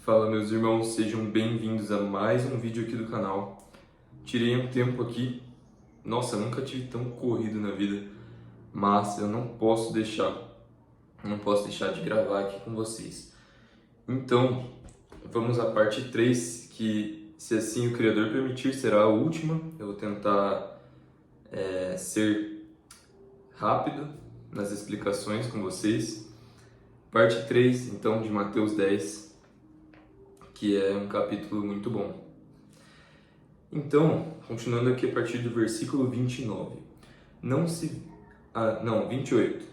Fala, meus irmãos, sejam bem-vindos a mais um vídeo aqui do canal. Tirei um tempo aqui, nossa, eu nunca tive tão corrido na vida, mas eu não posso deixar de gravar aqui com vocês. Então, vamos à parte 3, que, se assim o Criador permitir, será a última. Eu vou tentar ser rápido nas explicações com vocês. Parte 3, então, de Mateus 10, que é um capítulo muito bom. Então, continuando aqui a partir do versículo 29. 28.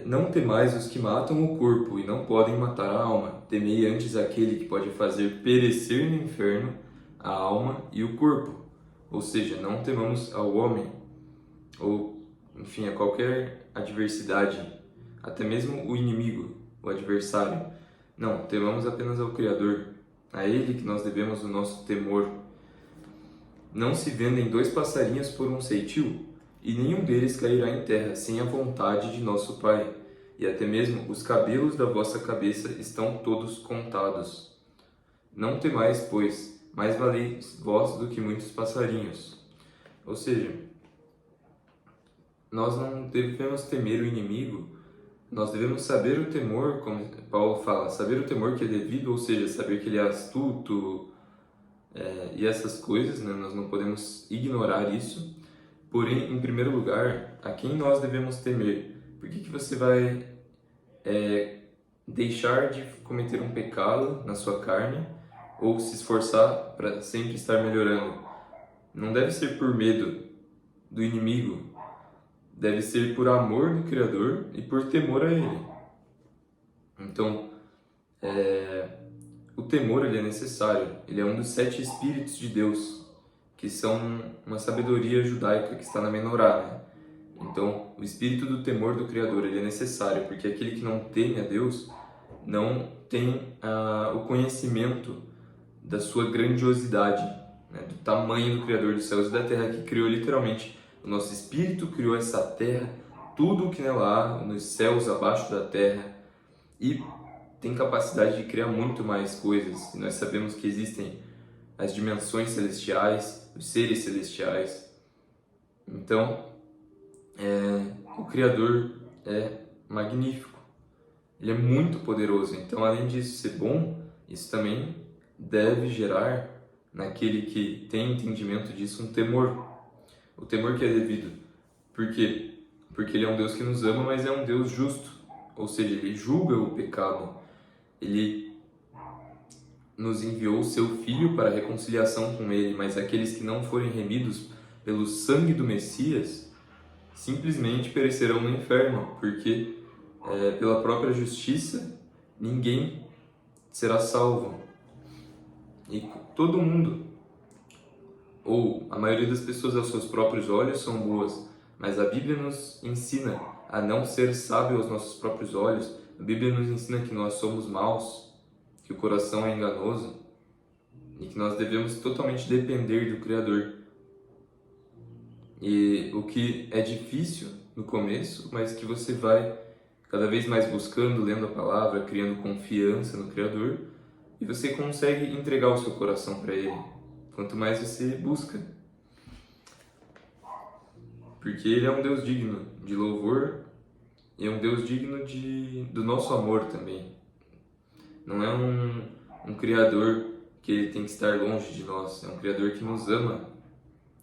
Não temais os que matam o corpo e não podem matar a alma. Temei antes aquele que pode fazer perecer no inferno a alma e o corpo. Ou seja, não temamos ao homem, ou, enfim, a qualquer adversidade, até mesmo o inimigo, o adversário. Não, temamos apenas ao Criador, a Ele que nós devemos o nosso temor. Não se vendem 2 passarinhos por um ceitil, e nenhum deles cairá em terra sem a vontade de nosso Pai, e até mesmo os cabelos da vossa cabeça estão todos contados. Não temais, pois, mais valeis vós do que muitos passarinhos. Ou seja, nós não devemos temer o inimigo. Nós devemos saber o temor, como Paulo fala, saber o temor que é devido, ou seja, saber que ele é astuto e essas coisas, né? Nós não podemos ignorar isso. Porém, em primeiro lugar, a quem nós devemos temer? Por que você vai deixar de cometer um pecado na sua carne ou se esforçar para sempre estar melhorando? Não deve ser por medo do inimigo, deve ser por amor do Criador e por temor a Ele. Então, o temor ele é necessário. Ele é um dos 7 Espíritos de Deus, que são uma sabedoria judaica que está na Menorá, né? Então, o espírito do temor do Criador ele é necessário, porque aquele que não teme a Deus não tem o conhecimento da sua grandiosidade, né? Do tamanho do Criador dos céus e da terra, que criou literalmente. O nosso espírito criou essa terra, tudo o que nela há, nos céus, abaixo da terra, e tem capacidade de criar muito mais coisas. E nós sabemos que existem as dimensões celestiais, os seres celestiais. Então, o Criador é magnífico, ele é muito poderoso. Então, além disso ser bom, isso também deve gerar naquele que tem entendimento disso um temor. O temor que é devido. Por quê? Porque ele é um Deus que nos ama, mas é um Deus justo. Ou seja, ele julga o pecado. Ele nos enviou o seu Filho para a reconciliação com ele, mas aqueles que não forem remidos pelo sangue do Messias simplesmente perecerão no inferno, porque pela própria justiça ninguém será salvo. E todo mundo, ou a maioria das pessoas aos seus próprios olhos são boas, mas a Bíblia nos ensina a não ser sábio aos nossos próprios olhos. A Bíblia nos ensina que nós somos maus, que o coração é enganoso e que nós devemos totalmente depender do Criador. E o que é difícil no começo, mas que você vai cada vez mais buscando, lendo a palavra, criando confiança no Criador, e você consegue entregar o seu coração para Ele, quanto mais você busca. Porque Ele é um Deus digno de louvor e é um Deus digno do nosso amor também. Não é um Criador que Ele tem que estar longe de nós, é um Criador que nos ama,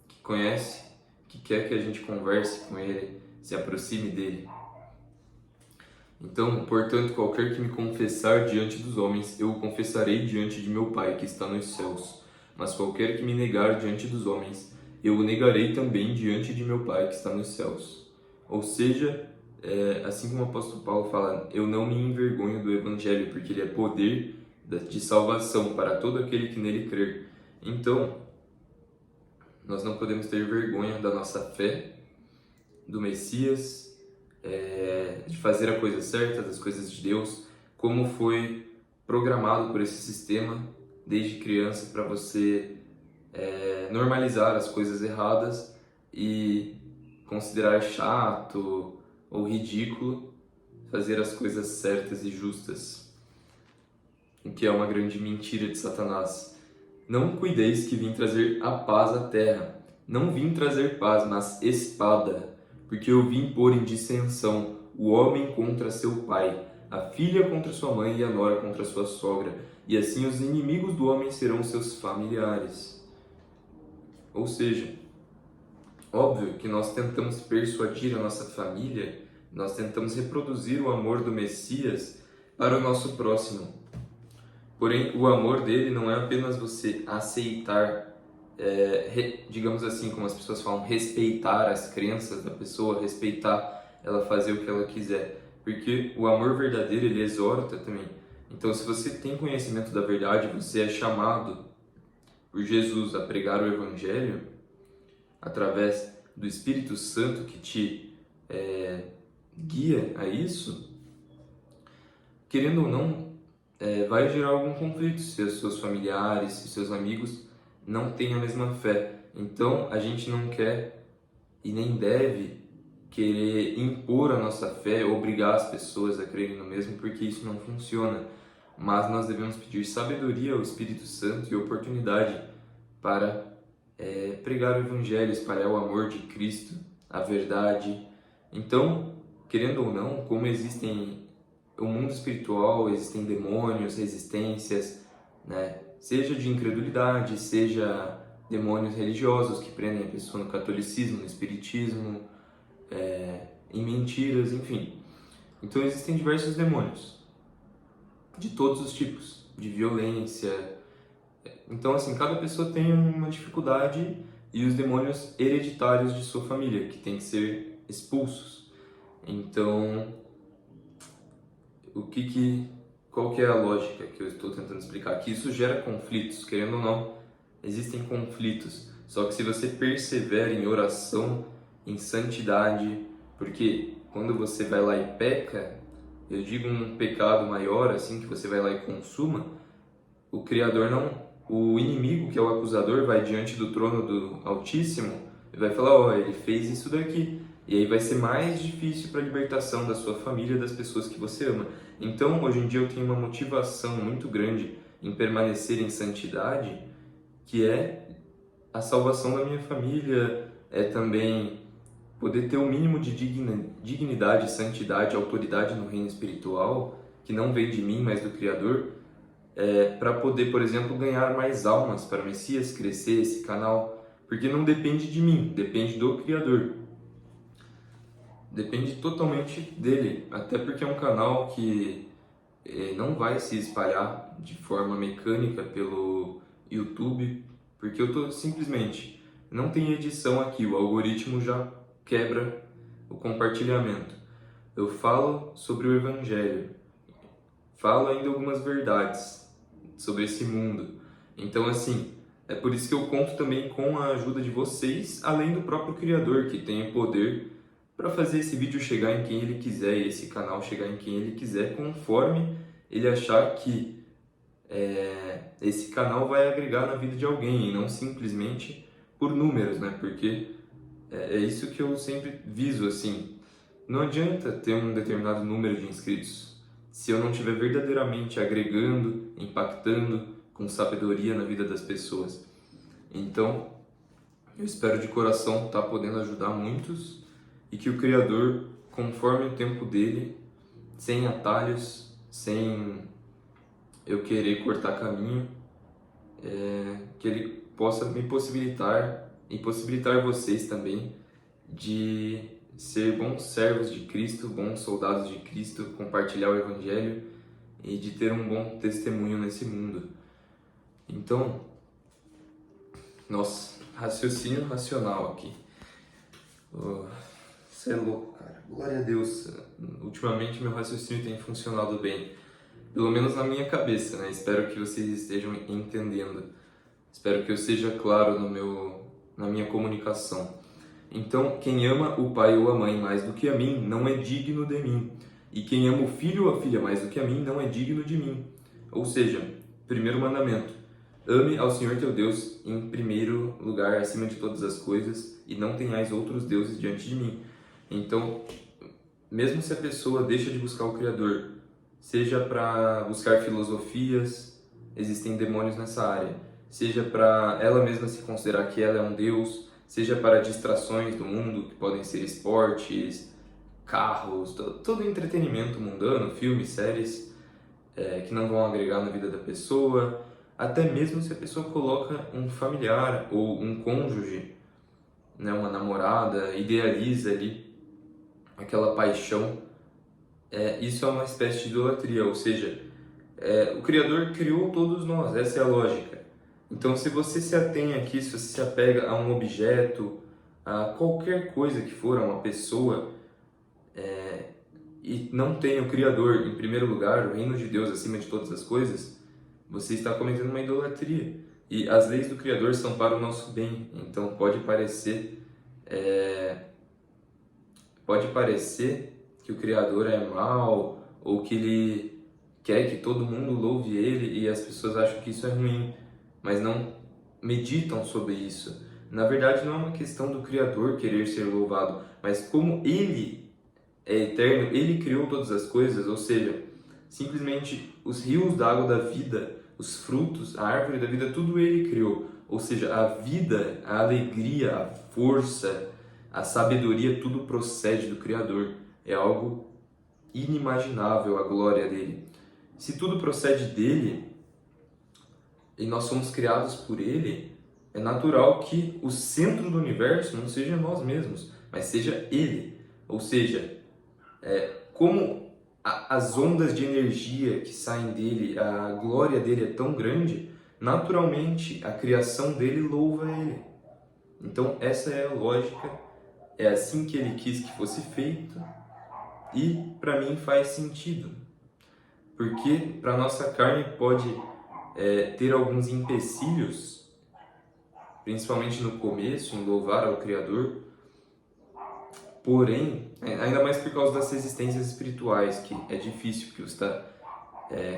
que conhece, que quer que a gente converse com Ele, se aproxime dEle. Então, portanto, qualquer que me confessar diante dos homens, eu o confessarei diante de meu Pai que está nos céus. Mas qualquer que me negar diante dos homens, eu o negarei também diante de meu Pai que está nos céus. Ou seja, assim como o apóstolo Paulo fala, eu não me envergonho do Evangelho, porque ele é poder de salvação para todo aquele que nele crer. Então, nós não podemos ter vergonha da nossa fé, do Messias, de fazer a coisa certa, das coisas de Deus, como foi programado por esse sistema desde criança para você normalizar as coisas erradas e considerar chato ou ridículo fazer as coisas certas e justas. o que é uma grande mentira de Satanás. Não cuideis que vim trazer a paz à terra. Não vim trazer paz, mas espada, porque eu vim pôr em dissensão o homem contra seu pai, a filha contra sua mãe e a nora contra sua sogra, e assim os inimigos do homem serão seus familiares. Ou seja, óbvio que nós tentamos persuadir a nossa família, nós tentamos reproduzir o amor do Messias para o nosso próximo. Porém, o amor dele não é apenas você aceitar, digamos assim, como as pessoas falam, respeitar as crenças da pessoa, respeitar ela fazer o que ela quiser. Porque o amor verdadeiro, ele exorta também. Então, se você tem conhecimento da verdade, você é chamado por Jesus a pregar o Evangelho através do Espírito Santo que te guia a isso, querendo ou não, vai gerar algum conflito se os seus familiares, se os seus amigos não têm a mesma fé. Então, a gente não quer e nem deve querer impor a nossa fé, obrigar as pessoas a crerem no mesmo, porque isso não funciona. Mas nós devemos pedir sabedoria ao Espírito Santo e oportunidade para pregar o Evangelho, espalhar o amor de Cristo, a verdade. Então, querendo ou não, como existem o mundo espiritual, existem demônios, resistências, né? Seja de incredulidade, seja demônios religiosos que prendem a pessoa no catolicismo, no espiritismo, em mentiras, enfim. Então existem diversos demônios, de todos os tipos, de violência. Então, assim, cada pessoa tem uma dificuldade e os demônios hereditários de sua família, que têm que ser expulsos. Então, qual que é a lógica que eu estou tentando explicar? Que isso gera conflitos, querendo ou não, existem conflitos. Só que se você persevera em oração, em santidade, porque quando você vai lá e peca, eu digo um pecado maior, assim, que você vai lá e consuma, o Criador não, o inimigo, que é o acusador, vai diante do trono do Altíssimo e vai falar, ele fez isso daqui. E aí vai ser mais difícil para a libertação da sua família, das pessoas que você ama. Então, hoje em dia eu tenho uma motivação muito grande em permanecer em santidade, que é a salvação da minha família, é também poder ter o mínimo de dignidade, santidade, autoridade no reino espiritual, que não vem de mim, mas do Criador, para poder, por exemplo, ganhar mais almas para o Messias, crescer esse canal, porque não depende de mim, depende do Criador. Depende totalmente dele, até porque é um canal que não vai se espalhar de forma mecânica pelo YouTube, porque eu tô simplesmente, não tem edição aqui, o algoritmo já quebra o compartilhamento. Eu falo sobre o Evangelho, falo ainda algumas verdades sobre esse mundo. Então, assim, é por isso que eu conto também com a ajuda de vocês, além do próprio Criador, que tem o poder para fazer esse vídeo chegar em quem ele quiser e esse canal chegar em quem ele quiser, conforme ele achar que esse canal vai agregar na vida de alguém e não simplesmente por números, né? Porque é isso que eu sempre viso, assim. Não adianta ter um determinado número de inscritos se eu não estiver verdadeiramente agregando, impactando com sabedoria na vida das pessoas. Então, eu espero de coração estar podendo ajudar muitos e que o Criador, conforme o tempo dele, sem atalhos, sem eu querer cortar caminho, que ele possa me possibilitar e possibilitar vocês também de ser bons servos de Cristo, bons soldados de Cristo, compartilhar o Evangelho e de ter um bom testemunho nesse mundo. Então, nossa, raciocínio racional aqui. Você é louco, cara. Glória a Deus. Ultimamente meu raciocínio tem funcionado bem. Pelo menos na minha cabeça, né? Espero que vocês estejam entendendo. Espero que eu seja claro na minha comunicação. Então, quem ama o pai ou a mãe mais do que a mim, não é digno de mim. E quem ama o filho ou a filha mais do que a mim, não é digno de mim. Ou seja, primeiro mandamento: ame ao Senhor teu Deus em primeiro lugar, acima de todas as coisas, e não tenhais outros deuses diante de mim. Então, mesmo se a pessoa deixa de buscar o Criador seja para buscar filosofias, existem demônios nessa área, seja para ela mesma se considerar que ela é um deus, seja para distrações do mundo, que podem ser esportes, carros, todo entretenimento mundano, filmes, séries, que não vão agregar na vida da pessoa, até mesmo se a pessoa coloca um familiar ou um cônjuge, né, uma namorada, idealiza ali aquela paixão, isso é uma espécie de idolatria, ou seja, o Criador criou todos nós, essa é a lógica. Então, se você se atém aqui, se você se apega a um objeto, a qualquer coisa que for, a uma pessoa, e não tem o Criador em primeiro lugar, o reino de Deus acima de todas as coisas, você está cometendo uma idolatria. E as leis do Criador são para o nosso bem. Então pode parecer que o Criador é mau ou que ele quer que todo mundo louve ele e as pessoas acham que isso é ruim, mas não meditam sobre isso. Na verdade, não é uma questão do Criador querer ser louvado, mas como ele é eterno, ele criou todas as coisas, ou seja, simplesmente os rios da água da vida, os frutos, a árvore da vida, tudo ele criou. Ou seja, a vida, a alegria, a força, a sabedoria, tudo procede do Criador. É algo inimaginável a glória dele. Se tudo procede dele e nós somos criados por ele, é natural que o centro do universo não seja nós mesmos, mas seja ele. Ou seja, como as ondas de energia que saem dele, a glória dele é tão grande, naturalmente a criação dele louva ele. Então essa é a lógica, é assim que ele quis que fosse feito e para mim faz sentido. Porque para nossa carne pode ter alguns empecilhos, principalmente no começo, em louvar ao Criador. Porém, ainda mais por causa das resistências espirituais, que é difícil, que você está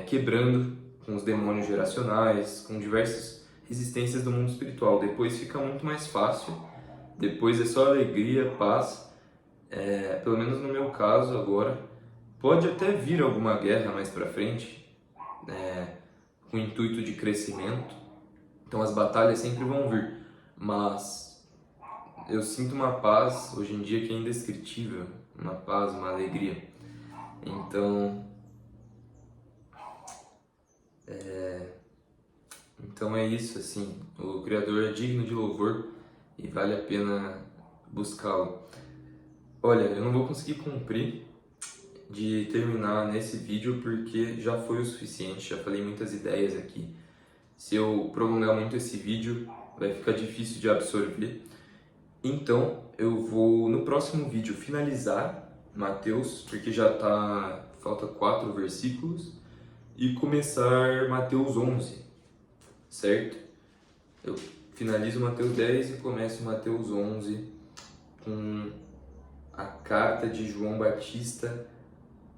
quebrando com os demônios geracionais, com diversas resistências do mundo espiritual. Depois fica muito mais fácil, depois é só alegria, paz. Pelo menos no meu caso agora, pode até vir alguma guerra mais para frente, com o intuito de crescimento. Então as batalhas sempre vão vir, mas eu sinto uma paz hoje em dia que é indescritível, uma paz, uma alegria. Então é isso, assim, o Criador é digno de louvor e vale a pena buscá-lo. Olha, eu não vou conseguir cumprir de terminar nesse vídeo porque já foi o suficiente, já falei muitas ideias aqui. Se eu prolongar muito esse vídeo, vai ficar difícil de absorver. Então, eu vou no próximo vídeo finalizar Mateus, porque falta 4 versículos, e começar Mateus 11, certo? Eu finalizo Mateus 10 e começo Mateus 11 com a carta de João Batista,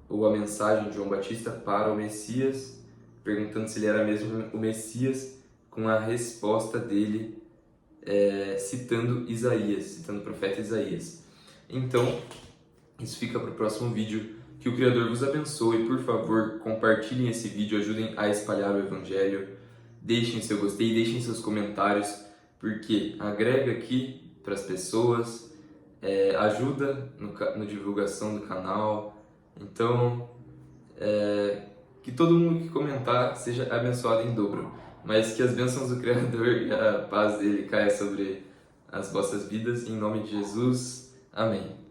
ou a mensagem de João Batista para o Messias, perguntando se ele era mesmo o Messias, com a resposta dele citando Isaías, citando o profeta Isaías. Então, isso fica para o próximo vídeo. Que o Criador vos abençoe. Por favor, compartilhem esse vídeo, ajudem a espalhar o Evangelho. Deixem seu gostei, deixem seus comentários, porque agrega aqui para as pessoas, ajuda na divulgação do canal. Então, que todo mundo que comentar seja abençoado em dobro, mas que as bênçãos do Criador e a paz dele caia sobre as vossas vidas, em nome de Jesus. Amém.